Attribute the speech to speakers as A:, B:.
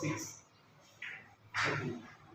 A: 6.